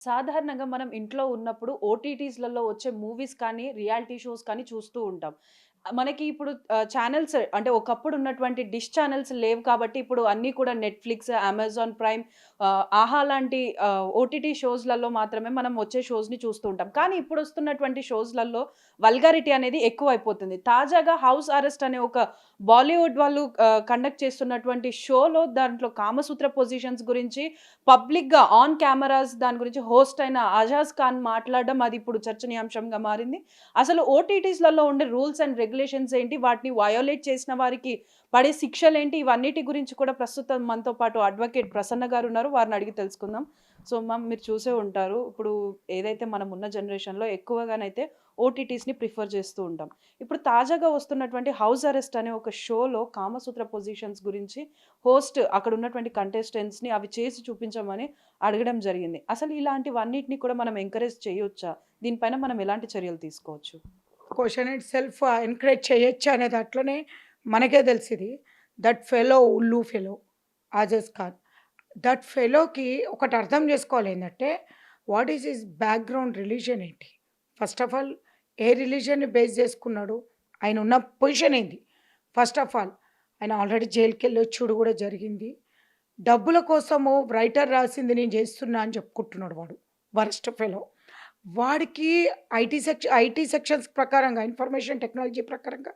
సాధారణంగా మనం ఇంట్లో ఉన్నప్పుడు ఓటీటీస్‌లలో వచ్చే మూవీస్ కానీ, రియాలిటీ షోస్ కానీ చూస్తూ ఉంటాం. మనకి ఇప్పుడు ఛానెల్స్ అంటే ఒకప్పుడు ఉన్నటువంటి డిష్ ఛానెల్స్ లేవు కాబట్టి ఇప్పుడు అన్నీ కూడా నెట్‌ఫ్లిక్స్, అమెజాన్ ప్రైమ్, ఆహా లాంటి ఓటీటీ షోస్‌లలో మాత్రమే మనం వచ్చే షోస్‌ని చూస్తూ ఉంటాం. కానీ ఇప్పుడొస్తున్నటువంటి షోస్‌లలో వల్గారిటీ అనేది ఎక్కువైపోతుంది. తాజాగా 'హౌస్ అరెస్ట్' అనే ఒక బాలీవుడ్ వాళ్ళు కండక్ట్ చేస్తున్నటువంటి షోలో దాంట్లో కామసూత్ర పొజిషన్స్ గురించి పబ్లిక్‌గా ఆన్ కెమెరాస్ దాని గురించి హోస్ట్ అయిన అజాజ్ ఖాన్ మాట్లాడడం అది ఇప్పుడు చర్చనీయాంశంగా మారింది. అసలు ఓటీటీస్‌లలో ఉండే రూల్స్ అండ్ రెగ్యులేషన్స్ ఏంటి? వాటిని వయోలేట్ చేసిన వారికి పడే శిక్షలేంటి? ఇవన్నిటి గురించి కూడా ప్రస్తుతం మనతో పాటు అడ్వకేట్ ప్రసన్న గారున్నారు. వారిని అడిగి తెలుసుకుందాం. సో, మ్యామ్ మీరు చూసే ఉంటారు. ఇప్పుడు ఏదైతే మనం ఉన్న జనరేషన్‌లో ఎక్కువగానైతే ఓటీటీస్‌ని ప్రిఫర్ చేస్తూ ఉంటాం. ఇప్పుడు తాజాగా వస్తున్నటువంటి 'హౌస్ అరెస్ట్' అనే ఒక షోలో కామసూత్ర పొజిషన్స్ గురించి హోస్ట్ అక్కడ ఉన్నటువంటి కంటెస్టెంట్స్‌ని అవి చేసి చూపించమని అడగడం జరిగింది. అసలు ఇలాంటివన్నిటిని కూడా మనం ఎంకరేజ్ చేయొచ్చా? దీనిపైన మనం ఎలాంటి చర్యలు తీసుకోవచ్చు? క్వెషన్ ఇట్ సెల్ఫ్ ఎంకరేజ్ చేయొచ్చా అనేది అట్లనే మనకే తెలిసిది. దట్ ఫెలో ఉల్లు ఫెలో ఆజజ్ ఖాన్. దట్ ఫెలోకి ఒకటి అర్థం చేసుకోవాలి ఏందంటే, what is his background religion ఏంటి? ఫస్ట్ ఆఫ్ ఆల్ ఏ రిలిజియన్‌ని బేస్ చేసుకున్నాడు? ఆయన ఉన్న పొజిషన్ ఏంది? ఫస్ట్ ఆఫ్ ఆల్ ఆయన ఆల్రెడీ జైలుకెళ్ళొచ్చుడు కూడా జరిగింది. డబ్బుల కోసము రైటర్ రాసింది నేను చేస్తున్నా అని చెప్పుకుంటున్నాడు వాడు. Worst fellow. వాడికి ఐటీ సెక్షన్స్ ప్రకారంగా ఇన్ఫర్మేషన్ టెక్నాలజీ ప్రకారంగా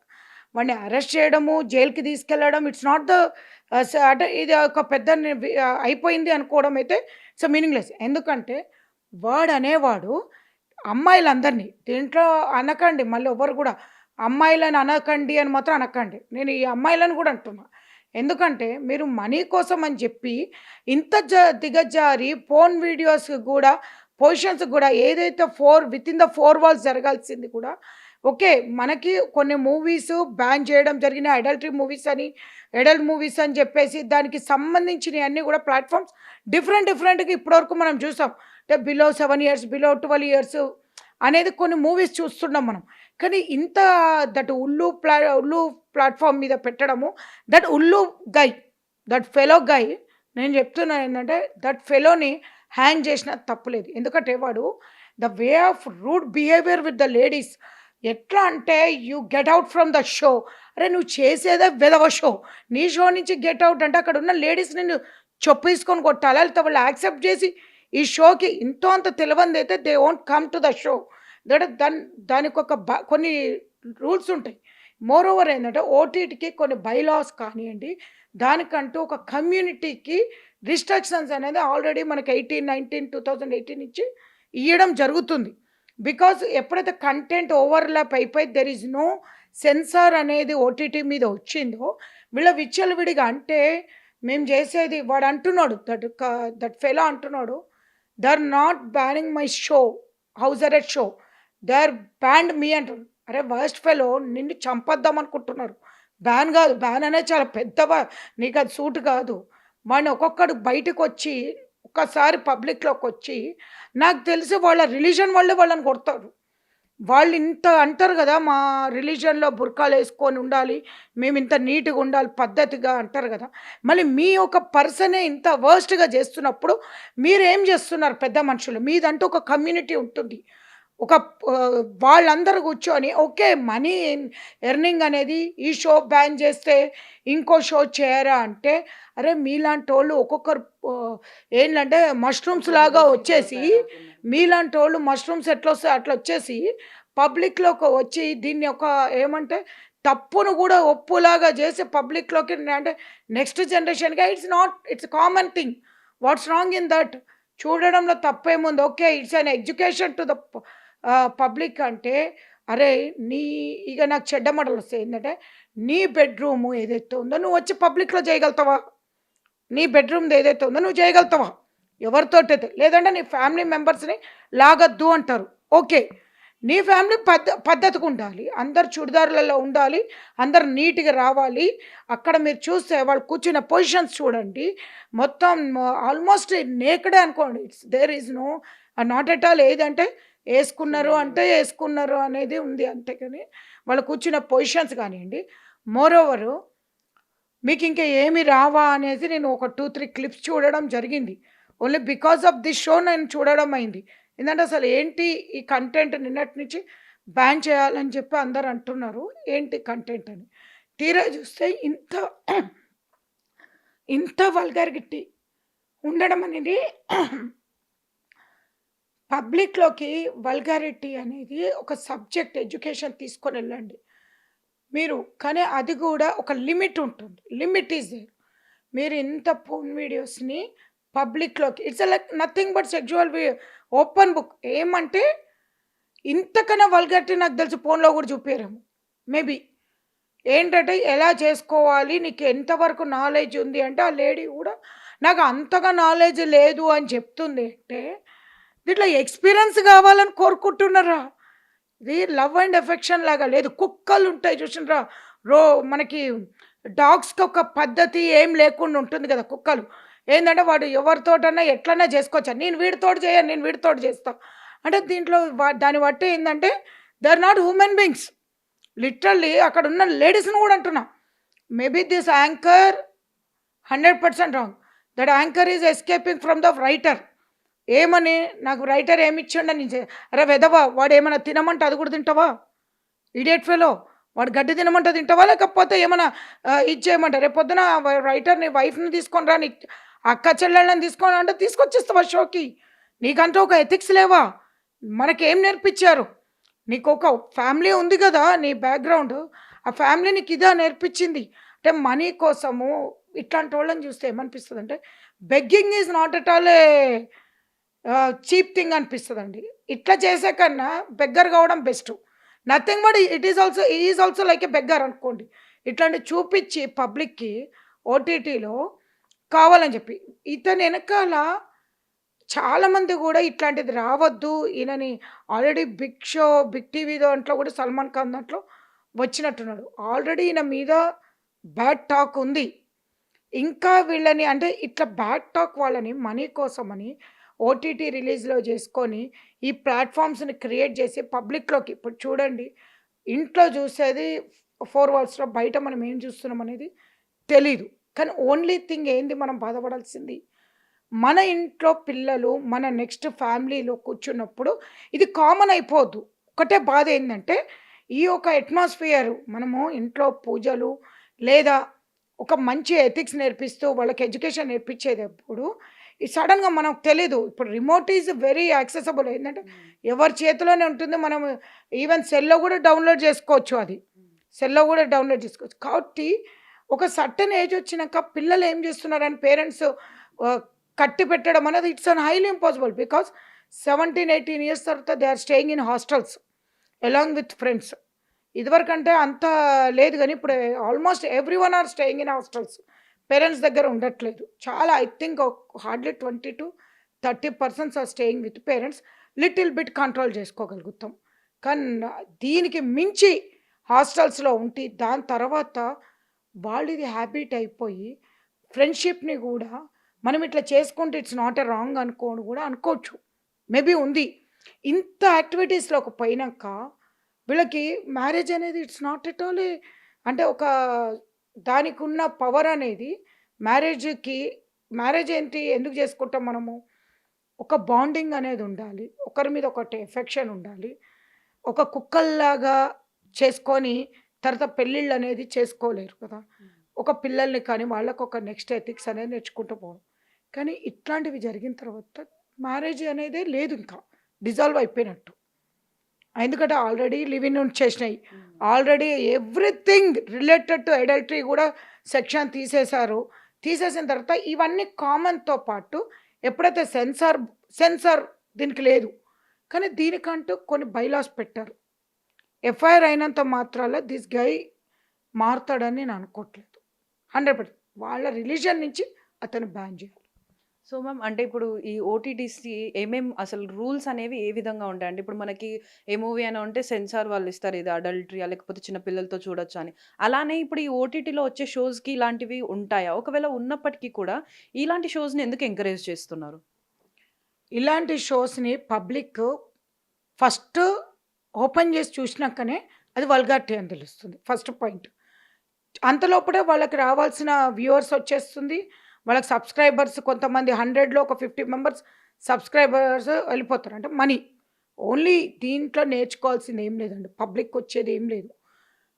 వాడిని అరెస్ట్ చేయడము, జైలుకి తీసుకెళ్లడం ఇట్స్ నాట్ ద అంటే ఇది ఒక పెద్ద అయిపోయింది అనుకోవడం అయితే ఇట్స్ మీనింగ్‌లెస్. ఎందుకంటే వాడనేవాడు అమ్మాయిలందరిని దీంట్లో అనకండి మళ్ళీ ఎవ్వరు గూడా అమ్మాయిలని అనకండి అని మాత్రం అనకండి. నేను ఈ అమ్మాయిలని గూడా అంటున్నా. ఎందుకంటే మీరు మనీ కోసం అని చెప్పి ఇంత దిగజారి పోర్న్ వీడియోస్ గూడా పొజిషన్స్ గూడా ఏదైతే వితిన్ ద 4 వాల్స్ జరగాల్సింది కూడా ఓకే. మనకి కొన్ని మూవీస్ బ్యాన్ చేయడం జరిగినాయి. అడల్టరీ మూవీస్ అని, అడల్ట్ మూవీస్ అని చెప్పేసి దానికి సంబంధించినయన్నీ గూడా ప్లాట్‌ఫార్మ్స్ డిఫరెంట్‌గా ఇప్పటివరకు మనం చూసాం. అంటే బిలో 7 ఇయర్స్, బిలో 12 ఇయర్స్ అనేది కొన్ని మూవీస్ చూస్తున్నాం మనం. కానీ ఇంత ఉల్లు ప్లాట్‌ఫార్మ్ మీద పెట్టడము, ఉల్లు గై, ఫెలో గై నేను చెప్తున్నా ఏందంటే, ఫెలోని హ్యాంగ్ చేసినా తప్పులేదు. ఎందుకంటే వాడు the way of rude behaviour with the ladies ఎట్లా అంటే you get out from the show. అరే నువ్వు చేసేదే వెధవ షో. నీ షో నుంచి గెట్ ఔట్ అంటే అక్కడ ఉన్న లేడీస్ నిన్ను చొప్పేసుకొని కొట్టాలా? లేకపోతే వాళ్ళు యాక్సెప్ట్ చేసి ఈ షోకి ఇంతో అంత తెలవందైతే they won't come to the show. దానికొక కొన్ని రూల్స్ ఉంటాయి. మోర్ ఓవర్ ఏందంటే ఓటీటీకి కొన్ని బైలాస్ కానియండి, దానికంటూ ఒక కమ్యూనిటీకి రిస్ట్రిక్షన్స్ అనేది ఆల్రెడీ మనకి 2018 నుంచి ఇయ్యడం జరుగుతుంది. బికాజ్ ఎప్పుడైతే కంటెంట్ ఓవర్‌లాప్ అయిపోయి దేర్ ఈస్ నో సెన్సార్ అనేది ఓటీటీ మీద వచ్చిందో, వీళ్ళ విచ్చలవిడిగా అంటే మేము చేసేది వాడు అంటున్నాడు ఫెలో అంటున్నాడు, "they are not banning my show, house arrest show. They are banned me" అంటుండు. అరే వరస్ట్ ఫెలో నిన్ను చంపేద్దాం అనుకుంటున్నారు. బ్యాన్ కాదు. బ్యాన్ అనేది చాలా పెద్ద నీకది సూట్ కాదు. వాడిని ఒక్కొక్కడు బయటకొచ్చి ఒక్కసారి పబ్లిక్‌లోకొచ్చి నాకు తెలిసి వాళ్ళ రిలీజియన్ వాళ్ళే వాళ్ళని కొడతారు. వాళ్ళు ఇంత అంటారు గదా! మా రిలీజియన్‌లో బుర్కాలేసుకొని ఉండాలి. మేమింత నీట్‌గా ఉండాలి, పద్ధతిగా అంటారు గదా! మళ్ళీ మీ ఒక పర్సనే ఇంత వర్స్ట్‌గా చేస్తున్నప్పుడు మీరేం చేస్తున్నారు పెద్ద మనుషులు? మీదంటూ ఒక కమ్యూనిటీ ఉంటుంది. ఒక వాళ్ళందరూ కూర్చొని ఓకే. మనీ ఎర్నింగ్ అనేది ఈ షో బ్యాన్ చేస్తే ఇంకో షో చేయరా అంటే, అరే మీలాంటోళ్ళు ఒక్కొక్కరు ఏంటంటే మష్రూమ్స్ లాగా వచ్చేసి మీలాంటోళ్ళు మష్రూమ్స్ ఎట్లొస్తాయో అట్లొచ్చేసి పబ్లిక్‌లోకి వచ్చి దీన్ని ఒక ఏమంటే తప్పును గూడా ఒప్పులాగా చేసి పబ్లిక్‌లోకి అంటే నెక్స్ట్ జనరేషన్‌గా it's common thing. What's wrong in that? చూడడంలో తప్పేముంది? Okay. It's an education to the public అంటే అరే! ఇగ నాకు చెడ్డ మాటలొస్తాయి. ఏందంటే నీ బెడ్‌రూము ఏదైతే ఉందో నువ్వొచ్చి పబ్లిక్‌లో చేయగలుగుతావా? నీ బెడ్‌రూమ్‌ది ఏదైతే ఉందో నువ్వు చేయగలుగుతావా? ఎవరితోటైతే. లేదంటే నీ ఫ్యామిలీ మెంబర్స్‌ని లాగొద్దు అంటారు. ఓకే. నీ ఫ్యామిలీ పద్ధతిగా ఉండాలి. అందరూ చుడిదార్‌లలో ఉండాలి. అందరూ నీట్‌గా రావాలి. అక్కడ మీరు చూస్తే వాళ్ళు కూర్చున్న పొజిషన్స్ చూడండి. మొత్తం ఆల్‌మోస్ట్ నేకెడే అనుకోండి. There is no not at all ఏదంటే ఏసుకున్నారు అంటే ఏసుకున్నారు అనేది ఉంది. అంతే కానీ వాళ్ళు కూర్చున్న పొజిషన్స్ కానియండి. మోర్ ఓవరు మీకింక ఏమి రావా అనేది నేను ఒక 2, 3 క్లిప్స్ చూడడం జరిగింది. Only because of this show నేను చూడడం అయింది. ఏందంటే అసలు ఏంటి ఈ కంటెంట్ నిన్నటి నుంచి బ్యాన్ చేయాలని చెప్పి అందరూ అంటున్నారు. ఏంటి కంటెంట్ అని. తీరా చూస్తే ఇంత వల్గారిటీ ఉండడం అనేది పబ్లిక్‌లోకి వల్గారిటీ అనేది ఒక సబ్జెక్ట్ ఎడ్యుకేషన్ తీసుకొనెళ్ళండి మీరు. కానీ అది గూడా ఒక లిమిట్ ఉంటుంది. Limit is there. మీరు ఇంత పోర్న్ వీడియోస్‌ని పబ్లిక్‌లోకి it's like nothing but sexual open book. ఏమంటే ఇంతకన్నా వల్గారిటీ నాకు తెలిసి ఫోన్‌లో గూడా చూపియరేమో. మేబీ. ఏంటంటే ఎలా చేసుకోవాలి? నీకు ఎంతవరకు నాలెడ్జ్ ఉంది అంటే, ఆ లేడీ గూడా నాకు అంతగా నాలెడ్జ్ లేదు అని చెప్తుంది అంటే, దీంట్లో ఎక్స్‌పీరియన్స్ గావాలని కోరుకుంటున్నారా? ఇది లవ్ అండ్ ఎఫెక్షన్ లాగా లేదు. కుక్కలుంటాయి చూసిండ్రా? మనకి డాగ్స్‌కి ఒక పద్ధతి ఏం లేకుండా ఉంటుంది గదా! కుక్కలు. ఏందంటే వాడు ఎవరితోటన్నా ఎట్లన్నా చేసుకోవచ్చా? నేను వీడితోటి చేయను, నేను వీడితోటి చేస్తా. అంటే దీంట్లో దాన్ని బట్టి ఏందంటే they are not human beings. Literally అక్కడున్న లేడీస్‌ని గూడా అంటున్నా. Maybe this anchor 100% wrong. That anchor is escaping from the writer. ఏమని? నాకు రైటర్ ఏమిచ్చిండని అరే వెధవా! వాడేమన్నా తినమంటే అది కూడా తింటావా? Idiot fellow. వాడు గడ్డి తినమంటే తింటావా? లేకపోతే ఏమన్నా ఇది చేయమంటా? రేపొద్దున రైటర్ నీ వైఫ్‌ని తీసుకొని రా, నీ అక్క చెల్లెళ్ళని తీసుకొని అంటే తీసుకొచ్చేస్తావా షోకి? నీకంటూ ఒక ఎథిక్స్ లేవా? మనకేం నేర్పించారు? నీకొక ఫ్యామిలీ ఉంది గదా! నీ బ్యాక్‌గ్రౌండ్. ఆ ఫ్యామిలీ నీకు ఇదా నేర్పించింది. అంటే మనీ కోసము ఇట్లాంటోళ్ళని చూస్తే ఏమనిపిస్తదంటే, begging is not at all cheap thing అనిపిస్తదండి. ఇట్లా చేసే కన్నా బెగ్గర్ కావడం best. Nothing but he is also like a beggar అనుకోండి. ఇట్లాంటివి చూపిచ్చి పబ్లిక్‌కి ఓటీటీలో కావాలని చెప్పి. ఇతని ఎనకాల చాలామంది గూడా ఇట్లాంటిది రావద్దు ఈయనని ఆల్రెడీ బిగ్ టీవీ దాంట్లో కూడా సల్మాన్ ఖాన్ దాంట్లో వచ్చినట్టున్నాడు. ఆల్రెడీ ఈయన మీద బ్యాడ్ టాక్ ఉంది. ఇంకా వీళ్ళని అంటే ఇట్లా బ్యాడ్ టాక్ వాళ్ళని మనీ కోసమని ఓటీటీ రిలీజ్‌లో చేసుకొని, ఈ ప్లాట్‌ఫార్మ్స్‌ని క్రియేట్ చేసి పబ్లిక్‌లోకి ఇప్పుడు చూడండి. ఇంట్లో చూసేది 4 వాల్స్‌లో, బయట మనం ఏం చూస్తున్నాం అనేది తెలీదు. కానీ ఓన్లీ థింగ్ ఏంది మనం బాధపడాల్సింది? మన ఇంట్లో పిల్లలు, మన నెక్స్ట్ ఫ్యామిలీలో కూర్చున్నప్పుడు ఇది కామన్ అయిపోద్దు. ఒకటే బాధ ఏందంటే, ఈ యొక్క అట్మాస్ఫియర్ మనము ఇంట్లో పూజలు లేదా ఒక మంచి ఎథిక్స్ నేర్పిస్తూ వాళ్ళకి ఎడ్యుకేషన్ నేర్పించేటప్పుడు ఈ సడన్‌గా మనకు తెలీదు. ఇప్పుడు రిమోట్ ఈజ్ వెరీ యాక్సెసిబుల్. ఏందంటే ఎవరి చేతిలోనే ఉంటుంది. మనం ఈవెన్ సెల్‌లో కూడా డౌన్‌లోడ్ చేసుకోవచ్చు అది. సెల్‌లో కూడా డౌన్‌లోడ్ చేసుకోవచ్చు. కాబట్టి ఒక సర్టెన్ ఏజ్ వచ్చినాక పిల్లలు ఏం చేస్తున్నారని పేరెంట్స్ ఆహ్, కట్టి పెట్టడం అనేది it's highly impossible. Because 17, 18 years తర్వాత they are staying in hostels along with friends. ఇదివరకంటే అంత లేదు గానీ, ఇప్పుడు almost everyone are staying in hostels. Parents దగ్గర ఉండట్లేదు. చాలా I think hardly 20-30% are staying with parents. Little bit control చేసుకోగలుగుతాం. కానీ దీనికి మించి హాస్టల్స్‌లో ఉండి, దాని తర్వాత వాళ్ళిది హ్యాబిట్ అయిపోయి, ఫ్రెండ్‌షిప్‌ని గూడా మనం ఇట్లా చేసుకుంటే ఇట్స్ నాట్ ఎ రాంగ్ అనుకోని గూడా అనుకోవచ్చు. మేబీ ఉంది. ఇంత యాక్టివిటీస్‌లోకి పోయినాక వీళ్ళకి మ్యారేజ్ అనేది ఇట్స్ నాట్ ఎట్ ఆల్ అంటే ఒక దానికున్న పవర్ అనేది మ్యారేజ్‌కి మ్యారేజ్ ఏంటి? ఎందుకు చేసుకుంటాం మనము? ఒక బాండింగ్ అనేది ఉండాలి. ఒకరి మీద ఒకటి ఎఫెక్షన్ ఉండాలి. ఒక కుక్కల్లాగా చేసుకొని తర్వాత పెళ్ళిళ్ళనేది చేసుకోలేరు కదా! ఒక పిల్లల్ని కానీ వాళ్ళకొక నెక్స్ట్ ఎథిక్స్ అనేది నేర్చుకుంటూ పోవడం. కానీ ఇట్లాంటివి జరిగిన తర్వాత మ్యారేజ్ అనేదే లేదు ఇంకా. డిజాల్వ్ అయిపోయినట్టు. ఎందుకంటే ఆల్రెడీ లివ్ ఇన్ ఉంచేసినాయి. Already everything related to adultery గూడా సెక్షన్ తీసేశారు. తీసేసిన తర్వాత ఇవన్నీ కామన్‌తో పాటు ఎప్పుడైతే సెన్సార్ దీనికి లేదు. కానీ దీనికంటూ కొన్ని బైలాస్ పెట్టారు. ఎఫ్ఐఆర్ అయినంత మాత్రాన దిస్ గై మారతాడని నేను అనుకోవట్లేదు. 100% వాళ్ళ రిలీజియన్ నుంచి అతన్ని బ్యాన్ చేయాలి. సో మ్యామ్ అంటే ఇప్పుడు ఈ ఓటీటీస్‌కి అసలు రూల్స్ అనేవి ఏ విధంగా ఉంటాయండి? ఇప్పుడు మనకి ఏ మూవీ అయినా ఉంటే సెన్సార్ వాళ్ళు ఇస్తారు. ఇది అడల్టరీయా లేకపోతే చిన్న పిల్లలతో చూడొచ్చా అని. అలానే ఇప్పుడు ఈ ఓటీటీలో వచ్చే షోస్‌కి ఇలాంటివి ఉంటాయా? ఒకవేళ ఉన్నప్పటికీ కూడా ఇలాంటి షోస్‌ని ఎందుకు ఎంకరేజ్ చేస్తున్నారు? ఇలాంటి షోస్‌ని పబ్లిక్ ఫస్ట్ ఓపెన్ చేసి చూసినాకనే అది వల్గారిటీ అని తెలుస్తుంది. First point. అంతలోపడే వాళ్ళకి రావాల్సిన వ్యూవర్స్ వచ్చేస్తుంది. వాళ్ళకి సబ్స్క్రైబర్స్ కొంతమంది 100లో ఒక 50 మెంబర్స్ సబ్స్క్రైబర్స్ వెళ్ళిపోతారు. అంటే మనీ. ఓన్లీ దీంట్లో నేర్చుకోవాల్సింది ఏం లేదండి. పబ్లిక్ వచ్చేది ఏం లేదు.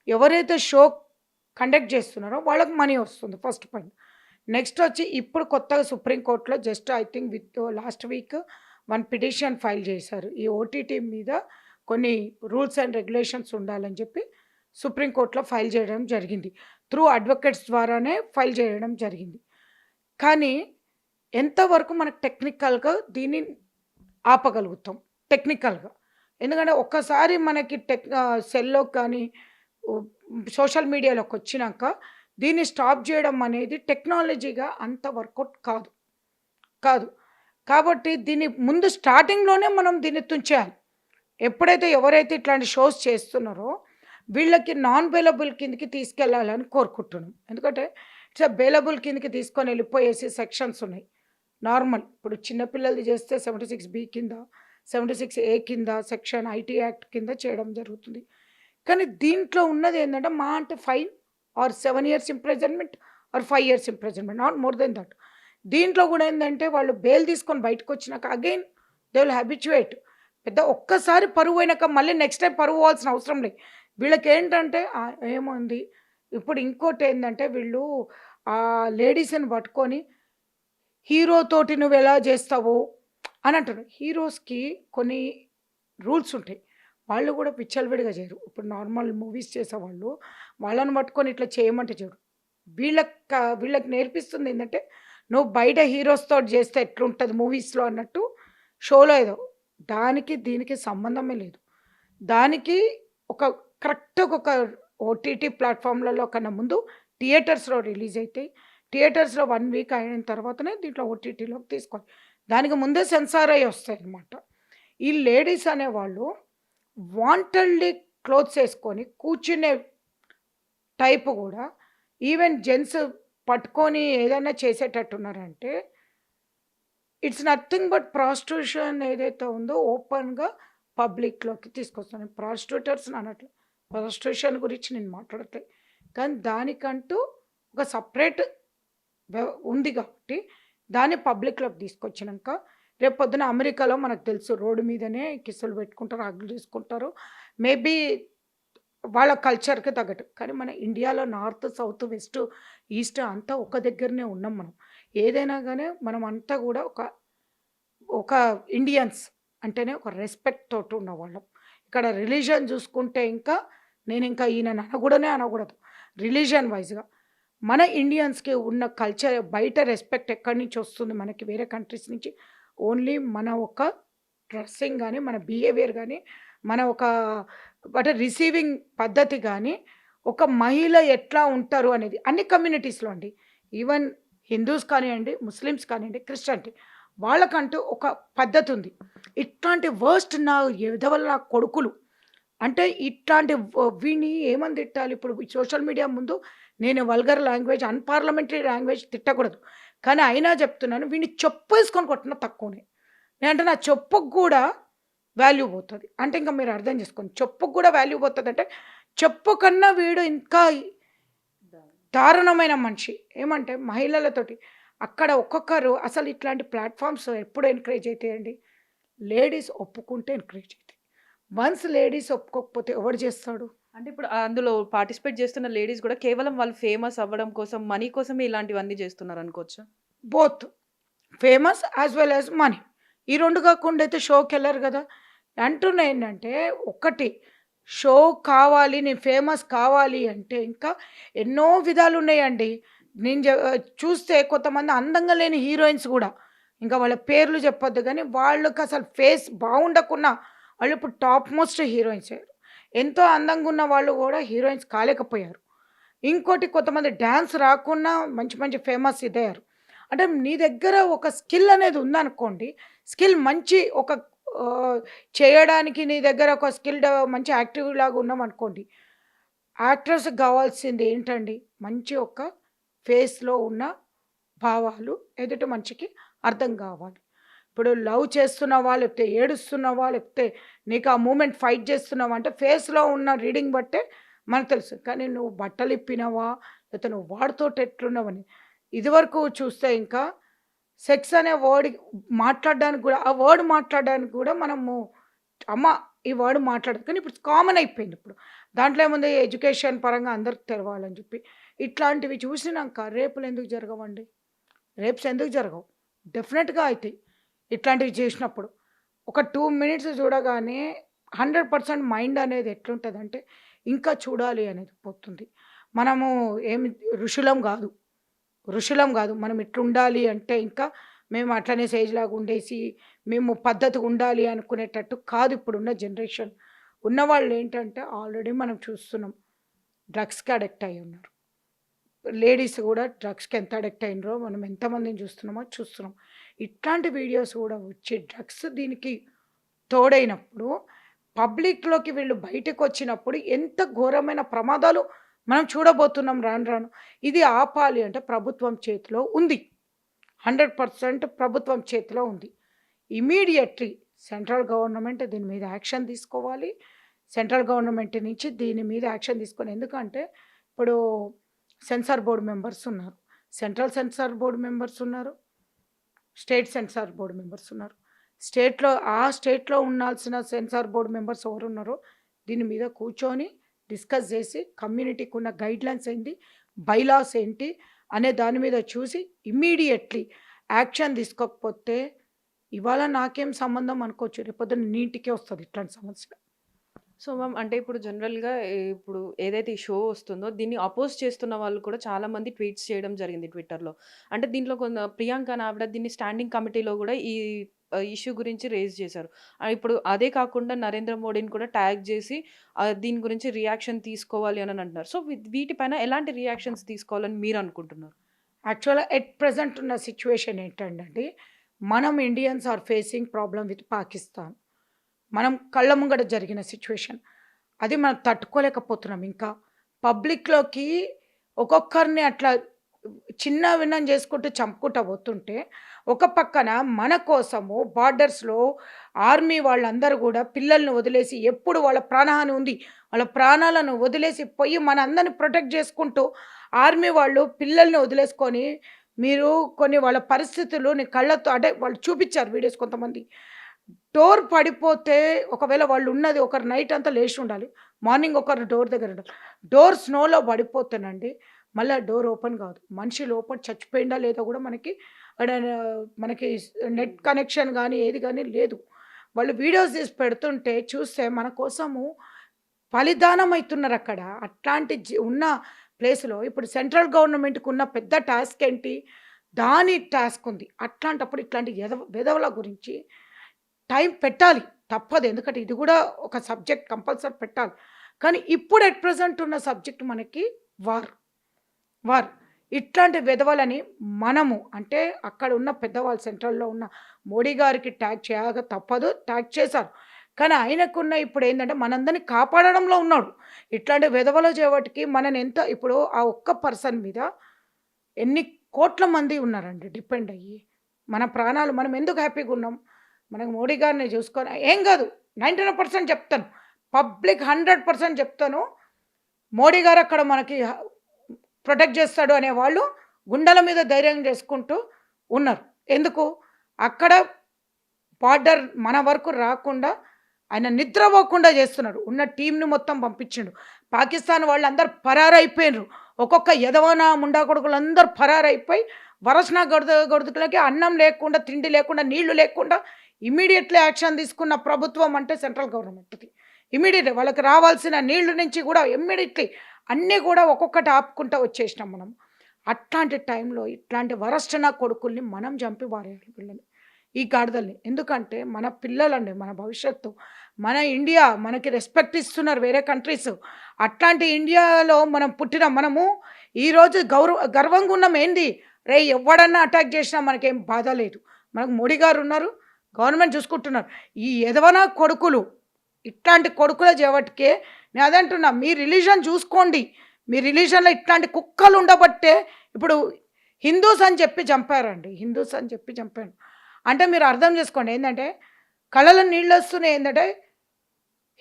ఎవరైతే షో కండక్ట్ చేస్తున్నారో వాళ్ళకి మనీ వస్తుంది ఫస్ట్ పాయింట్. నెక్స్ట్ వచ్చి ఇప్పుడు కొత్తగా సుప్రీం కోర్ట్‌లో just I think last week one petition file చేశారు. ఈ ఓటీటీ మీద కొన్ని రూల్స్ అండ్ రెగ్యులేషన్స్ ఉండాలని చెప్పి సుప్రీం కోర్ట్‌లో ఫైల్ చేయడం జరిగింది. త్రూ అడ్వకేట్స్ ద్వారానే ఫైల్ చేయడం జరిగింది. కానీ ఎంతవరకు మనకు టెక్నికల్‌గా దీన్ని ఆపగలుగుతాం టెక్నికల్‌గా. ఎందుకంటే ఒక్కసారి మనకి సెల్‌లోకి కానీ సోషల్ మీడియాలోకొచ్చినాక దీన్ని స్టాప్ చేయడం అనేది టెక్నాలజీగా అంత వర్కౌట్ కాదు. కాదు. కాబట్టి దీన్ని ముందు స్టార్టింగ్‌లోనే మనం దీన్ని తుంచేయాలి. ఎప్పుడైతే ఎవరైతే ఇట్లాంటి షోస్ చేస్తున్నారో వీళ్ళకి నాన్ బెయిలబుల్ కిందకి తీసుకెళ్ళాలని కోరుకుంటున్నాం. ఎందుకంటే ఇట్స్ బెయిలబుల్ కిందకి తీసుకొని వెళ్ళిపోయేసి సెక్షన్స్ ఉన్నాయి. నార్మల్ ఇప్పుడు చిన్న పిల్లలది చేస్తే 76 కింద, 76 కింద, సెక్షన్ ఐటీ యాక్ట్ కింద చేయడం జరుగుతుంది. కానీ దీంట్లో ఉన్నది ఏంటంటే మా అంటే fine or 7 years imprisonment or 5 years imprisonment, not more than that. దీంట్లో కూడా ఏంటంటే వాళ్ళు బెయిల్ తీసుకొని బయటకు వచ్చినాక అగైన్ దే విల్ హ్యాబిచ్యుయేట్. పెద్ద ఒక్కసారి పరువు అయినాక మళ్ళీ నెక్స్ట్ టైం పరువు పోవాల్సిన అవసరం లేదు. వీళ్ళకేంటంటే ఏముంది ఇప్పుడు ఇంకోటి ఏంటంటే వీళ్ళు లేడీస్‌ని పట్టుకొని హీరో తోటి నువ్వెలా చేస్తావు అని అంటారు. హీరోస్‌కి కొన్ని రూల్స్ ఉంటాయి. వాళ్ళు కూడా విచ్చలవిడిగా చేయరు. ఇప్పుడు నార్మల్ మూవీస్ చేసేవాళ్ళు వాళ్ళని పట్టుకొని ఇట్లా చేయమంటే చేయరు. వీళ్ళకి నేర్పిస్తుంది ఏంటంటే నువ్వు బయట హీరోస్‌తోటి చేస్తే ఎట్లుంటది మూవీస్‌లో అన్నట్టు షోలో ఏదో. దానికి దీనికి సంబంధమే లేదు. దానికి ఒక కరెక్ట్‌గా ఒక ఓటీటీ ప్లాట్‌ఫామ్‌లలో కన్నా ముందు థియేటర్స్‌లో రిలీజ్ అయితాయి. థియేటర్స్‌లో 1 వీక్ అయిన తర్వాతనే దీంట్లో ఓటీటీలోకి తీసుకోవాలి. దానికి ముందే సెన్సార్ అయ్యి వస్తాయన్నమాట. ఈ లేడీస్ అనేవాళ్ళు వాంటెడ్‌లీ క్లోత్స్ ఏసుకొని కూర్చునే టైపు గూడా ఈవెన్ జెంట్స్ పట్టుకొని ఏదైనా చేసేటట్టున్నారంటే ఇట్స్ నథింగ్ బట్ ప్రాస్టిట్యూషన్ ఏదైతే ఉందో ఓపెన్‌గా పబ్లిక్‌లోకి తీసుకొస్తాను. ప్రాస్టిట్యూటర్స్‌ని అనట్లే. ప్రాస్టిట్యూషన్ గురించి నేను మాట్లాడట్లేదు. కానీ దానికంటూ ఒక సెపరేట్ ఉంది కాబట్టి దాన్ని పబ్లిక్‌లోకి తీసుకొచ్చినాక రేపొద్దున అమెరికాలో మనకు తెలుసు రోడ్డు మీదనే కిస్సులు పెట్టుకుంటారు, హగ్గులు చేసుకుంటారు. మేబీ వాళ్ళ కల్చర్‌కి తగ్గట్టు. కానీ మన ఇండియాలో నార్త్, సౌత్, వెస్ట్, ఈస్ట్ అంతా ఒక దగ్గరనే ఉన్నాం మనం. ఏదైనా గాని మనమంతా గూడా ఒక ఇండియన్స్ అంటేనే ఒక రెస్పెక్ట్ తోటి ఉన్నవాళ్ళం. ఇక్కడ రిలీజియన్ చూసుకుంటే నేనింకా ఈయనని అనకూడదు. రిలీజియన్ వైస్‌గా. మన ఇండియన్స్‌కి ఉన్న కల్చర్ బయట రెస్పెక్ట్ ఎక్కడి నుంచి వస్తుంది మనకి వేరే కంట్రీస్ నుంచి. ఓన్లీ మన ఒక డ్రెస్సింగ్ గాని, మన బిహేవియర్ గాని, మన ఒక రిసీవింగ్ పద్ధతి గాని, ఒక మహిళ ఎట్లా ఉంటారు అనేది అన్ని కమ్యూనిటీస్‌లో అండి. ఈవెన్ హిందూస్ కానియండి, ముస్లిమ్స్ కానియండి, క్రిస్టియానిటీ వాళ్ళకంటూ ఒక పద్ధతి ఉంది. ఇట్లాంటి వర్స్ట్ ఎదవల కొడుకులు అంటే ఇట్లాంటి వీడిని ఏమని తిట్టాలి? ఇప్పుడు సోషల్ మీడియా ముందు నేను వల్గర్ లాంగ్వేజ్, అన్‌పార్లమెంటరీ లాంగ్వేజ్ తిట్టకూడదు. కానీ అయినా చెప్తున్నాను వీడిని చెప్పేసుకొని కొట్టినా తక్కువనే. నేనంటే నా చెప్పుకు గూడా వాల్యూ పోతది. అంటే ఇంక మీరు అర్థం చేసుకోండి. చెప్పుకు గూడా వాల్యూ పోతదంటే చెప్పు కన్నా వీడు ఇంకా దారుణమైన మనిషి. ఏమంటే మహిళలతోటి అక్కడ ఒక్కొక్కరు అసలు ఇట్లాంటి ప్లాట్‌ఫార్మ్స్ ఎప్పుడు ఎంకరేజ్ అయితాయండి? లేడీస్ ఒప్పుకుంటే ఎంకరేజ్ అయితాయి. వన్స్ లేడీస్ ఒప్పుకోకపోతే ఎవడు చేస్తాడు? అంటే ఇప్పుడు అందులో పార్టిసిపేట్ చేస్తున్న లేడీస్ గూడా కేవలం వాళ్ళు ఫేమస్ అవ్వడం కోసం, మనీ కోసమే ఇలాంటివన్నీ చేస్తున్నారనుకోవచ్చా? Both. Famous as well as money. ఈ 2 కాకుండా అయితే షోకెళ్ళరు గదా! అంటున్నా ఏంటంటే ఒకటి షో కావాలి, నేను ఫేమస్ కావాలి అంటే ఇంకా ఎన్నో విధాలున్నాయండి. చూస్తే కొంతమంది అందంగా లేని హీరోయిన్స్ గూడా, ఇంకా వాళ్ళ పేర్లు చెప్పొద్దు గానీ, వాళ్ళకసలు ఫేస్ బాగుండకున్నా వాళ్ళు ఇప్పుడు టాప్ మోస్ట్ హీరోయిన్స్ అయ్యారు. ఎంతో అందంగా ఉన్న వాళ్ళు గూడా హీరోయిన్స్ కాలేకపోయారు. ఇంకోటి కొంతమంది డాన్స్ రాకున్నా మంచి మంచి ఫేమస్ ఇదయ్యారు. అంటే నీ దగ్గర ఒక స్కిల్ అనేది ఉందనుకోండి. స్కిల్ మంచి ఒక చేయడానికి నీ దగ్గర ఒక మంచి యాక్టివ్ లాగా ఉన్నామనుకోండి. యాక్ట్రెస్‌కి గావాల్సింది ఏంటండి? మంచి ఒక ఫేస్‌లో ఉన్న భావాలు ఎదుటి మనిషికి అర్థం గావాలి. ఇప్పుడు లవ్ చేస్తున్నావా? లేకపోతే ఏడుస్తున్నావా? లేకపోతే నీకు ఆ మూమెంట్ ఫైట్ చేస్తున్నావా? అంటే ఫేస్‌లో ఉన్న రీడింగ్ బట్టే మనకు తెలుసు. కానీ నువ్వు బట్టలిప్పినవా? లేకపోతే నువ్వు వాడితోటి ఎట్లున్నావని. ఇదివరకు చూస్తే ఇంకా సెక్స్ అనే వర్డ్ మాట్లాడడానికి కూడా ఆ వర్డ్ మాట్లాడడానికి కూడా మనము అమ్మ ఈ వర్డ్ మాట్లాడదు కానీ ఇప్పుడు కామన్ అయిపోయింది ఇప్పుడు. దాంట్లో ఏముంది ఎడ్యుకేషన్ పరంగా అందరికి తెలవాలని చెప్పి. ఇట్లాంటివి చూసినాక రేపులు ఎందుకు జరగవండి? రేప్స్ ఎందుకు జరగవు? డెఫినెట్‌గా అయితాయి. ఇట్లాంటివి చేసినప్పుడు. ఒక 2 మినిట్స్ చూడగానే 100% మైండ్ అనేది ఎట్లుంటదంటే ఇంకా చూడాలి అనేది పోతుంది. మనము ఏమి ఋషులం గాదు. ఋషులం గాదు. మనం ఇట్లుండాలి అంటే ఇంకా మేము అట్లనే సేజ్‌లాగా ఉండేసి, మేము పద్ధతిగా ఉండాలి అనుకునేటట్టు కాదు ఇప్పుడున్న జనరేషన్. ఉన్నవాళ్ళేంటంటే ఆల్రెడీ మనం చూస్తున్నాం. డ్రగ్స్‌కి అడిక్ట్ అయ్యున్నారు. లేడీస్ గూడా డ్రగ్స్‌కి ఎంత అడిక్ట్ అయిండ్రో మనం ఎంతమందిని చూస్తున్నామో చూస్తున్నాం. ఇట్లాంటి వీడియోస్ గూడా వచ్చి డ్రగ్స్ దీనికి తోడైనప్పుడు పబ్లిక్‌లోకి వీళ్ళు బయటకొచ్చినప్పుడు ఎంత ఘోరమైన ప్రమాదాలు మనం చూడబోతున్నాం రాను రాను. ఇది ఆపాలి అంటే ప్రభుత్వం చేతిలో ఉంది. 100% ప్రభుత్వం చేతిలో ఉంది. ఇమ్మీడియేట్‌లీ సెంట్రల్ గవర్నమెంట్ దీని మీద యాక్షన్ తీసుకోవాలి. సెంట్రల్ గవర్నమెంట్ నుంచి దీని మీద యాక్షన్ తీసుకొని ఎందుకంటే ఇప్పుడు సెన్సార్ బోర్డ్ మెంబర్స్ ఉన్నారు. సెంట్రల్ సెన్సార్ బోర్డ్ మెంబర్స్ ఉన్నారు. స్టేట్ సెన్సార్ బోర్డ్ మెంబర్స్ ఉన్నారు. స్టేట్‌లో ఉండాల్సిన సెన్సార్ బోర్డ్ మెంబర్స్ ఎవరున్నారో దీని మీద కూర్చొని డిస్కస్ చేసి కమ్యూనిటీకి ఉన్న గైడ్‌లైన్స్ ఏంటి, బైలాస్ ఏంటి అనే దాని మీద చూసి ఇమ్మీడియేట్‌లీ యాక్షన్ తీసుకోకపోతే ఇవాళ నాకేం సంబంధం అనుకోవచ్చు. రేపొద్దున నీ ఇంటికే వస్తది ఇట్లాంటి సమస్య. సో, మ్యామ్ అంటే ఇప్పుడు జనరల్‌గా ఇప్పుడు ఏదైతే ఈ షో వస్తుందో దీన్ని అపోజ్ చేస్తున్న వాళ్ళు కూడా చాలామంది ట్వీట్స్ చేయడం జరిగింది ట్విట్టర్‌లో. అంటే దీంట్లో ప్రియాంక అనే ఆవిడ దీన్ని స్టాండింగ్ కమిటీలో గూడా ఈ ఇష్యూ గురించి రైజ్ చేశారు. ఇప్పుడు అదే కాకుండా నరేంద్ర మోడీని కూడా ట్యాగ్ చేసి దీని గురించి రియాక్షన్ తీసుకోవాలి అని అంటున్నారు. సో, వీటిపైన ఎలాంటి రియాక్షన్స్ తీసుకోవాలని మీరు అనుకుంటున్నారు? యాక్చువల్‌గా ఎట్ ప్రెజెంట్ ఉన్న సిట్యుయేషన్ ఏంటంటే మనం Indians are facing problem with Pakistan. మనం కళ్ళ ముంగట జరిగిన సిట్యుయేషన్. అది మనం తట్టుకోలేకపోతున్నాం ఇంకా. పబ్లిక్‌లోకి ఒక్కొక్కరిని అట్లా చిన్న భిన్నం చేసుకుంటూ చంపుకుంటా పోతుంటే, ఒక పక్కన మన కోసము బార్డర్స్‌లో ఆర్మీ వాళ్ళందరూ గూడా పిల్లల్ని వదిలేసి ఎప్పుడు వాళ్ళ ప్రాణహాని ఉంది. వాళ్ళ ప్రాణాలను వదిలేసి పోయి మనందరిని ప్రొటెక్ట్ చేసుకుంటూ ఆర్మీ వాళ్ళు పిల్లల్ని వదిలేసుకొని మీరు కొన్ని వాళ్ళ పరిస్థితులు నీ కళ్ళతో అంటే వాళ్ళు చూపిచ్చారు వీడియోస్ కొంతమంది. డోర్ పడిపోతే ఒకవేళ వాళ్ళు ఉన్నది ఒకరు నైట్ అంతా లేచి ఉండాలి. మార్నింగ్ ఒకరు డోర్ దగ్గర ఉండాలి. డోర్ స్నోలో పడిపోతేనండి మళ్ళా డోర్ ఓపెన్ కాదు. మనిషి లోపల చచ్చిపోయిండా లేదో కూడా ఆడ మనకి నెట్ కనెక్షన్ గానీ, ఏది గానీ లేదు. వాళ్ళు వీడియోస్ తీసి పెడుతుంటే చూస్తే మన కోసము బలిదానం అయితున్నారక్కడ. అట్లాంటి ఉన్న ప్లేస్‌లో ఇప్పుడు సెంట్రల్ గవర్నమెంట్‌కి ఉన్న పెద్ద టాస్క్ ఏంటి? దాని టాస్క్ ఉంది. అట్లాంటప్పుడు ఇట్లాంటి వెధవల గురించి టైం పెట్టాలి. తప్పదు. ఎందుకంటే ఇది గూడా ఒక సబ్జెక్ట్ కంపల్సరీ పెట్టాలి. కానీ ఇప్పుడు ఎట్ ప్రెజెంట్ ఉన్న సబ్జెక్ట్ మనకి వార్. వార్. ఇట్లాంటి వెధవలని మనము అంటే అక్కడ ఉన్న పెద్దవాళ్ళు సెంట్రల్‌లో ఉన్న మోడీ గారికి ట్యాగ్ చేయక తప్పదు. ట్యాగ్ చేశారు. కానీ ఆయనకున్న ఇప్పుడేందంటే మనందరిని కాపాడడంలో ఉన్నాడు. ఇట్లాంటి వెధవల చేవటికి మనని ఎంత ఇప్పుడు ఆ ఒక్క పర్సన్ మీద ఎన్ని కోట్ల మంది ఉన్నారండి డిపెండ్ అయ్యి. మన ప్రాణాలు మనం ఎందుకు హ్యాపీగున్నాం? మనకు మోడీ గారిని చూసుకొని ఏం కాదు 99% చెప్తాను. పబ్లిక్ 100% చెప్తాను. మోడీ గారు అక్కడ మనకి ప్రొటెక్ట్ చేస్తాడు అనేవాళ్ళు గుండెల మీద ధైర్యం చేసుకుంటూ ఉన్నారు. ఎందుకు? అక్కడ బార్డర్ మన వరకు రాకుండా ఆయన నిద్రపోకుండా చేస్తున్నాడు. ఉన్న టీమ్‌ని మొత్తం పంపించిండు. పాకిస్తాన్ వాళ్ళందరూ పరారైపోయిన్రు. ఒక్కొక్క ఎదవన ముండా కొడుకులందరూ పరారైపోయి వరసన గొడుదుకులకి అన్నం లేకుండా, తిండి లేకుండా, నీళ్లు లేకుండా ఇమ్మీడియేట్‌లీ యాక్షన్ తీసుకున్న ప్రభుత్వం అంటే సెంట్రల్ గవర్నమెంట్‌ది. ఇమ్మీడియేట్‌లీ వాళ్ళకి రావాల్సిన నీళ్లు నుంచి కూడా ఇమ్మీడియేట్‌లీ అన్నీ కూడా ఒక్కొక్కటి ఆపుకుంటా వచ్చేసినాం మనం. అట్లాంటి టైంలో ఇట్లాంటి వరస్టన కొడుకుల్ని మనం చంపి పారేయాలి వీళ్ళని. ఈ గాడిదల్ని. ఎందుకంటే మన పిల్లలండి, మన భవిష్యత్తు. మన ఇండియా మనకి రెస్పెక్ట్ ఇస్తున్నారు వేరే కంట్రీస్. అట్లాంటి ఇండియాలో మనం పుట్టిన మనము ఈరోజు గర్వంగా ఉన్నాం ఏంది? రేయ్ ఎవ్వడన్నా అటాక్ చేసినా మనకేం బాధ లేదు. మనకు మోడీ గారు ఉన్నారు. గవర్నమెంట్ చూసుకుంటున్నారు. ఈ ఎదవన కొడుకులు ఇట్లాంటి కొడుకుల జేవటికే నేను అదంటున్నా. మీ రిలీజన్ చూసుకోండి. మీ రిలీజన్‌లో ఇట్లాంటి కుక్కలు ఉండబట్టే ఇప్పుడు హిందూస్ అని చెప్పి చంపారండి. హిందూస్ అని చెప్పి చంపారు. అంటే మీరు అర్థం చేసుకోండి ఏందంటే కళ్ళలో నీళ్ళొస్తున్నాయి ఏందంటే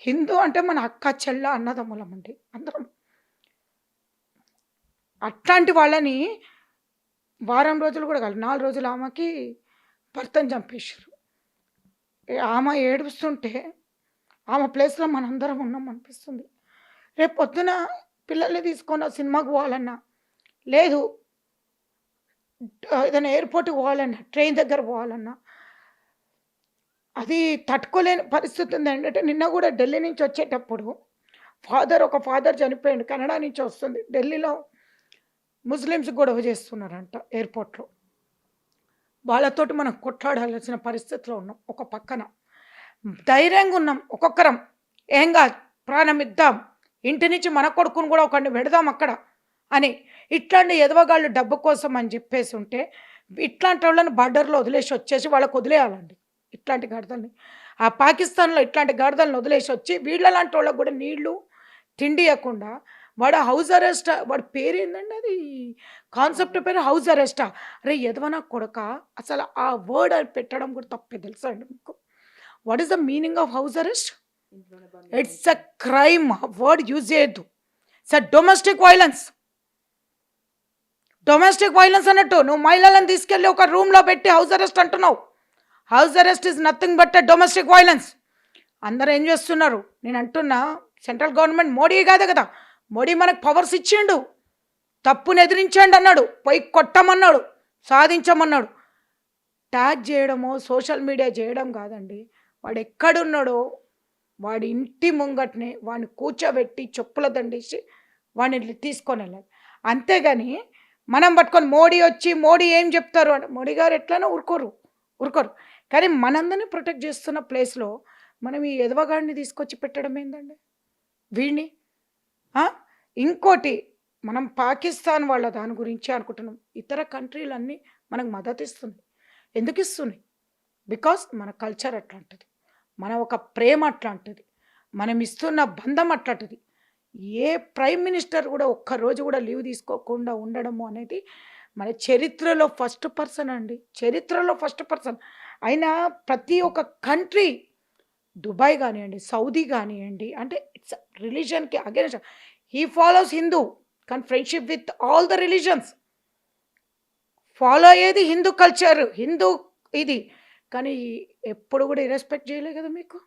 హిందూ అంటే మన అక్క, చెల్ల, అన్నదమ్ములమండి అందరం. అట్లాంటి వాళ్ళని వారం రోజులు కూడా కాదు 4 రోజులు ఆమెకి భర్తను చంపేసారు. ఆమె ఏడుస్తుంటే ఆమె ప్లేస్‌లో మనందరం ఉన్నాం అనిపిస్తుంది. రేపు పొద్దున పిల్లల్ని తీసుకొని ఆ సినిమాకి పోవాలన్నా, లేదు ఏదైనా ఎయిర్‌పోర్ట్‌కి పోవాలన్నా, ట్రైన్ దగ్గర పోవాలన్నా, అది తట్టుకోలేని పరిస్థితి ఉంది. ఏంటంటే నిన్న కూడా ఢిల్లీ నుంచి వచ్చేటప్పుడు ఒక ఫాదర్ చనిపోయిండు. కెనడా నుంచి వస్తుంది. ఢిల్లీలో ముస్లిమ్స్ గొడవ చేస్తున్నారంట ఎయిర్‌పోర్ట్‌లో. వాళ్ళతోటి మనం కొట్లాడాల్సిన పరిస్థితిలో ఉన్నాం ఒక పక్కన. ధైర్యంగా ఉన్నాం ఒక్కొక్కరం. ఏం కాదు ప్రాణం ఇద్దాం. ఇంటి నుంచి మన కొడుకుని కూడా ఒకడిని పెడదాం అక్కడ అని. ఇట్లాంటి ఎదవగాళ్ళు డబ్బు కోసం అని చెప్పేసి ఉంటే ఇట్లాంటి వాళ్ళని బార్డర్‌లో వదిలేసి వచ్చేసి వాళ్ళకి వదిలేయాలండి ఇట్లాంటి గాడిదల్ని. ఆ పాకిస్తాన్‌లో ఇట్లాంటి గాడిదల్ని వదిలేసి వచ్చి వీళ్ళలాంటి వాళ్ళకి కూడా నీళ్ళు, తిండి ఇయ్యకుండా వాడు హౌస్ అరెస్ట్. వాడి పేరేందండి అది? కాన్సెప్ట్ పేరు హౌస్ అరెస్టా? అరే ఎదవనా కొడకా! అసలు ఆ వర్డ్ పెట్టడం కూడా తప్పే తెలుసా అండి మీకు? What is the meaning of house arrest? ఇంట్లోనే ఇట్స్ ఎ బంధించడం. క్రైమ్. వర్డ్ యూజ్ చేయొద్దు. It's a domestic violence. Domestic violence అన్నట్టు నువ్వు మహిళలను తీసుకెళ్ళి ఒక రూమ్‌లో పెట్టి హౌస్ అరెస్ట్ అంటున్నావు. House arrest is nothing but a domestic violence. అందరూ ఏం చేస్తున్నారు? నేను అంటున్నా సెంట్రల్ గవర్నమెంట్ మోడీ కాదు కదా! మోడీ మనకు పవర్స్ ఇచ్చిండు. తప్పుని ఎదిరించండి అన్నాడు. పోయి కొట్టమన్నాడు. సాధించమన్నాడు. ట్యాగ్ చేయడమో, సోషల్ మీడియా చేయడం కాదండి. వాడు ఎక్కడున్నాడో వాడి ఇంటి ముంగటనే వాడిని కూర్చోబెట్టి చెప్పుల దండేసి వాడిని తీసుకొని వెళ్ళాలి. అంతేగాని మనం పట్టుకొని మోడీ వచ్చి మోడీ ఏం చెప్తారు అంటే మోడీ గారు ఎట్లైనా ఊరుకోరు. కానీ మనందరినీ ప్రొటెక్ట్ చేస్తున్న ప్లేస్‌లో మనం ఈ ఎదవగాడిని తీసుకొచ్చి పెట్టడం ఏందండి వీడిని? ఆ! ఇంకోటి మనం పాకిస్తాన్ వాళ్ళ దాని గురించి అనుకుంటున్నాం. ఇతర కంట్రీలన్నీ మనకు మద్దతిస్తున్నాయి. ఎందుకు ఇస్తున్నాయి? బికాస్ మన కల్చర్ అట్లాంటిది. మన ఒక ప్రేమ అట్లాంటిది. మనం ఇస్తున్న బంధం అట్లాంటిది. ఏ ప్రైమ్ మినిస్టర్ కూడా ఒక్కరోజు కూడా లీవ్ తీసుకోకుండా ఉండడము అనేది మన చరిత్రలో ఫస్ట్ పర్సన్ అండి. చరిత్రలో ఫస్ట్ పర్సన్. అయినా ప్రతి ఒక్క కంట్రీ దుబాయ్ గానియండి, సౌదీ గానియండి, అంటే ఇట్స్ రిలిజియన్‌కి అగైన్స్ట్. He follows Hindu. కానీ friendship with all the religions. Follow అయ్యేది హిందూ కల్చర్, హిందూ ఇది. కానీ ఎప్పుడు కూడా ఇర్రెస్పెక్ట్ చేయలే కదా మీకు.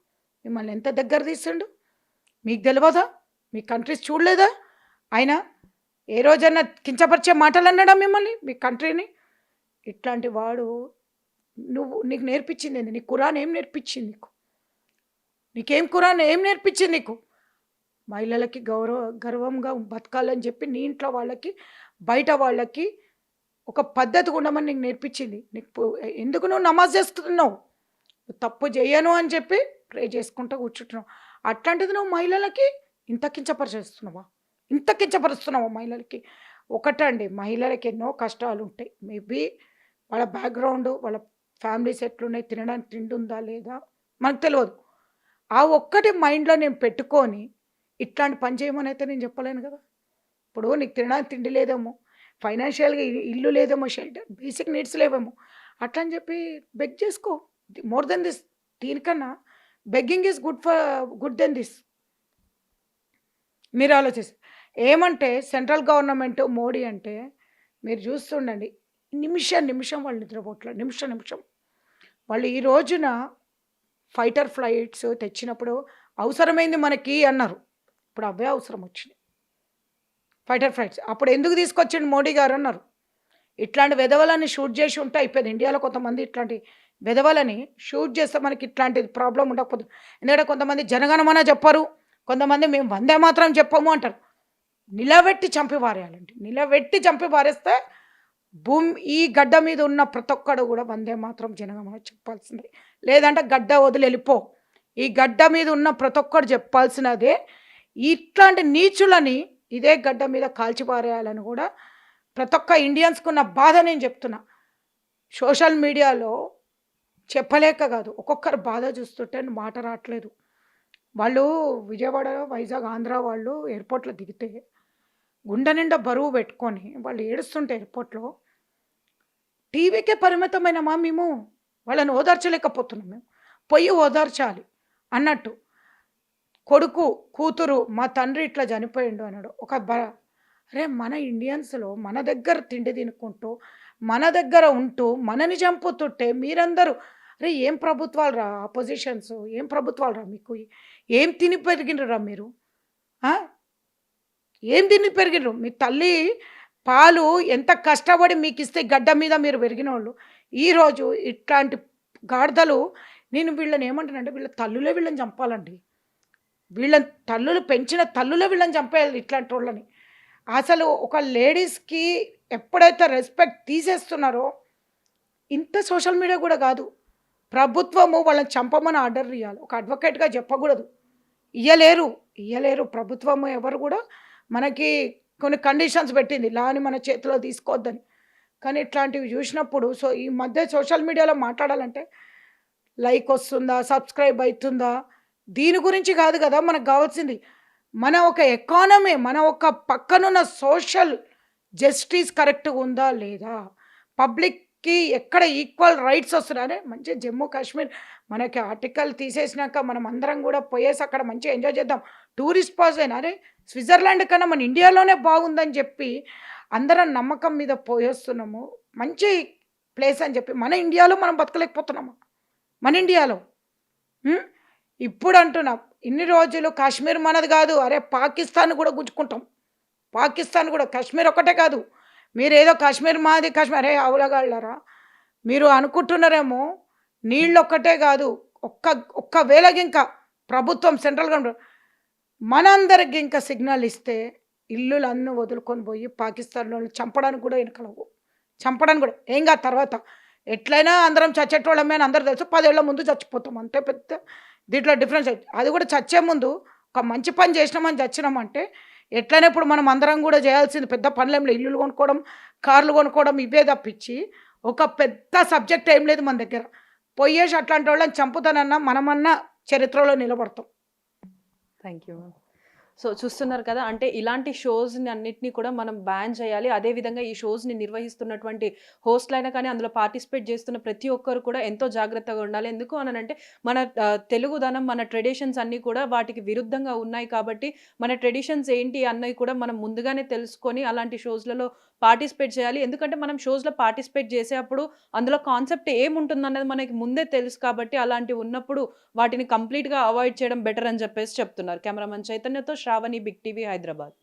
మిమ్మల్ని ఎంత దగ్గర తీసిండు? మీకు తెలవదా? మీ కంట్రీస్ చూడలేదా? ఆయన ఏ రోజన్నా కించపరిచే మాటలు అన్నాడా మిమ్మల్ని? మీ కంట్రీని? ఇట్లాంటి వాడు నీకు నేర్పించిందేంది? నీ ఖురాన్ ఏం నేర్పించింది నీకు? నీకేం ఖురాన్ ఏం నేర్పించింది నీకు? మహిళలకి గర్వంగా బతకాలని చెప్పి నీ ఇంట్లో వాళ్ళకి, బయట వాళ్ళకి ఒక పద్ధతిగా ఉండమని నీకు నేర్పించింది. ఎందుకు నువ్వు నమాజ్ చేస్తున్నావు? తప్పు చేయను అని చెప్పి ప్రే చేసుకుంటూ కూర్చుంటున్నావు. అట్లాంటిది నువ్వు మహిళలకి ఇంత కించపరిచేస్తున్నావా? ఇంత కించపరుస్తున్నావా మహిళలకి? ఒకటండి, మహిళలకి ఎన్నో కష్టాలు ఉంటాయి. మేబీ వాళ్ళ బ్యాక్‌గ్రౌండ్, వాళ్ళ ఫ్యామిలీస్ ఎట్లున్నాయి, తినడానికి తిండి ఉందా లేదా మనకు తెలవదు. ఆ ఒక్కటి మైండ్‌లో నేను పెట్టుకొని ఇట్లాంటి పని చేయమని అయితే నేను చెప్పలేను కదా! ఇప్పుడు నీకు తినడానికి తిండి లేదేమో, ఫైనాన్షియల్‌గా ఇల్లు లేదేమో, షెల్టర్ బేసిక్ నీడ్స్ లేవేమో, అట్లా అని చెప్పి బెగ్ చేసుకో. More than this. దీనికన్నా begging is good than this. మీరు ఆలోచిస్తే. ఏమంటే సెంట్రల్ గవర్నమెంట్ మోడీ అంటే మీరు చూస్తుండండి. నిమిషం వాళ్ళు నిద్రపోవట్లేదు. నిమిషం. వాళ్ళు ఈ రోజున ఫైటర్ ఫ్లైట్స్ తెచ్చినప్పుడు అవసరమైంది మనకి అన్నారు. ఇప్పుడు అవే అవసరం వచ్చినాయి. Fighter flights. అప్పుడు ఎందుకు తీసుకొచ్చిండు మోడీ గారు అన్నారు. ఇట్లాంటి వెధవలని షూట్ చేసి ఉంటే అయిపోయింది. ఇండియాలో కొంతమంది ఇట్లాంటి వెధవలని షూట్ చేస్తే మనకి ఇట్లాంటి ప్రాబ్లమ్ ఉండకపోతుంది. ఎందుకంటే కొంతమంది జనగణమన చెప్పరు. కొంతమంది మేము వందే మాతరం చెప్పము అంటారు. నిలబెట్టి చంపి పారేయాలండి. నిలబెట్టి చంపి పారేస్తే ఈ గడ్డ మీద ఉన్న ప్రతి ఒక్కడు కూడా వందే మాతరం జనగణమన చెప్పాల్సిందే. లేదంటే గడ్డ వదిలి వెళ్ళిపో. ఈ గడ్డ మీద ఉన్న ప్రతి ఒక్కడు చెప్పాల్సినదే. ఇట్లాంటి నీచులని ఇదే గడ్డ మీద కాల్చి పారేయాలని కూడా ప్రతి ఒక్క ఇండియన్స్‌కున్న బాధ నేను చెప్తున్నా. సోషల్ మీడియాలో చెప్పలేక కాదు. ఒక్కొక్కరి బాధ చూస్తుంటే మాట రాట్లేదు. వాళ్ళు విజయవాడ, వైజాగ్, ఆంధ్ర వాళ్ళు ఎయిర్‌పోర్ట్‌లో దిగితే గుండె నిండా బరువు పెట్టుకొని వాళ్ళు ఏడుస్తుంటే ఎయిర్‌పోర్ట్‌లో టీవీకే పరిమితమైనమా మేము? వాళ్ళని ఓదార్చలేకపోతున్నాం మేము. పొయ్యి ఓదార్చాలి అన్నట్టు. కొడుకు, కూతురు, మా తండ్రి ఇట్లా చనిపోయిండు అన్నాడు. అరే మన ఇండియన్స్‌లో మన దగ్గర తిండి తినుకుంటూ మన దగ్గర ఉంటూ మనని చంపుతుంటే మీరందరూ అరే ఏం ప్రభుత్వాలు రా అపోజిషన్స్ ఏం ప్రభుత్వాలు రా మీకు ఏం తిని పెరిగినరా మీరు ఆ? ఏం తిని పెరిగినరు మీ తల్లి పాలు ఎంత కష్టపడి మీకు ఇస్తే గడ్డ మీద మీరు పెరిగిన వాళ్ళు ఈరోజు ఇట్లాంటి గాడిదలు నేను వీళ్ళని ఏమంటానంటే వీళ్ళ తల్లులే వీళ్ళని చంపాలండి వీళ్ళని తల్లులు పెంచిన తల్లులే వీళ్ళని చంపేయాలి ఇట్లాంటి వాళ్ళని అసలు ఒక లేడీస్కి ఎప్పుడైతే రెస్పెక్ట్ తీసేస్తున్నారో ఇంత సోషల్ మీడియా కూడా కాదు ప్రభుత్వము వాళ్ళని చంపమని ఆర్డర్ ఇవ్వాలి ఒక అడ్వకేట్గా చెప్పకూడదు ఇయ్యలేరు ప్రభుత్వము ఎవరు కూడా మనకి కొన్ని కండిషన్స్ పెట్టింది లాని మన చేతిలో తీసుకోవద్దని కానీ ఇట్లాంటివి చూసినప్పుడు సో ఈ మధ్య సోషల్ మీడియాలో మాట్లాడాలంటే లైక్ వస్తుందా సబ్స్క్రైబ్ అవుతుందా దీని గురించి కాదు కదా మనకు కావాల్సింది మన ఒక ఎకానమీ మన ఒక పక్కనున్న సోషల్ జస్టిస్ కరెక్ట్గా ఉందా లేదా పబ్లిక్కి ఎక్కడ ఈక్వల్ రైట్స్ వస్తున్నారే మంచి జమ్మూ కాశ్మీర్ మనకి ఆర్టికల్ తీసేసినాక మనం అందరం కూడా పోయేసి అక్కడ మంచిగా ఎంజాయ్ చేద్దాం టూరిస్ట్ పాస్ అయినా అరే స్విట్జర్లాండ్ కన్నా మన ఇండియాలోనే బాగుందని చెప్పి అందరం నమ్మకం మీద పోయేస్తున్నాము మంచి ప్లేస్ అని చెప్పి మన ఇండియాలో మనం బతకలేకపోతున్నాము మన ఇండియాలో ఉం? ఇప్పుడు అంటున్నా ఇన్ని రోజులు కాశ్మీర్ మనది కాదు అరే పాకిస్తాన్ కూడా గుంజుకుంటాం పాకిస్తాన్ కూడా కాశ్మీర్ ఒకటే కాదు మీరు ఏదో కాశ్మీర్ మాది కాశ్మీర్ అరే అవులగాళ్ళరా మీరు అనుకుంటున్నారేమో నీళ్ళు ఒక్కటే కాదు ఒక్కవేళకి ఇంకా ప్రభుత్వం సెంట్రల్ గవర్నమెంట్ మనందరికి ఇంకా సిగ్నల్ ఇస్తే ఇల్లులన్నీ వదులుకొని పోయి పాకిస్తాన్లో చంపడానికి కూడా వెనకలవు చంపడానికి కూడా ఏం కాదు తర్వాత ఎట్లయినా అందరం చచ్చేటోళ్ళమే అని అందరూ తెలుసు 10 ఏళ్ల ముందు చచ్చిపోతాం అంతే పెద్ద దీంట్లో డిఫరెన్స్ అది కూడా చచ్చే ముందు ఒక మంచి పని చేసినామని చచ్చినామంటే ఎట్లయినా ఇప్పుడు మనం అందరం కూడా చేయాల్సింది పెద్ద పనులేం ఇల్లులు కొనుక్కోవడం కార్లు కొనుక్కోవడం ఇవే తప్పించి ఒక పెద్ద సబ్జెక్ట్ ఏం లేదు మన దగ్గర పోయేసి అట్లాంటి వాళ్ళని చంపుతానన్నా మనమన్నా చరిత్రలో నిలబడతాం థ్యాంక్ యూ మ్యామ్. సో చూస్తున్నారు కదా, అంటే ఇలాంటి షోస్ని అన్నిటినీ కూడా మనం బ్యాన్ చేయాలి. అదేవిధంగా ఈ షోస్ని నిర్వహిస్తున్నటువంటి హోస్ట్లైనా కానీ అందులో పార్టిసిపేట్ చేస్తున్న ప్రతి ఒక్కరు కూడా ఎంతో జాగ్రత్తగా ఉండాలి. ఎందుకు అనంటే మన తెలుగుదనం, మన ట్రెడిషన్స్ అన్నీ కూడా వాటికి విరుద్ధంగా ఉన్నాయి కాబట్టి మన ట్రెడిషన్స్ ఏంటి అన్నవి కూడా మనం ముందుగానే తెలుసుకొని అలాంటి షోస్లలో పార్టిసిపేట్ చేయాలి. ఎందుకంటే మనం షోస్లో పార్టిసిపేట్ చేసేటప్పుడు అందులో కాన్సెప్ట్ ఏముంటుందన్నది మనకి ముందే తెలుసు కాబట్టి అలాంటివి ఉన్నప్పుడు వాటిని కంప్లీట్గా అవాయిడ్ చేయడం బెటర్ అని చెప్పేసి చెప్తున్నారు. కెమెరామెన్ చైతన్యతో శ్రావణి, బిగ్ టీవీ, హైదరాబాద్.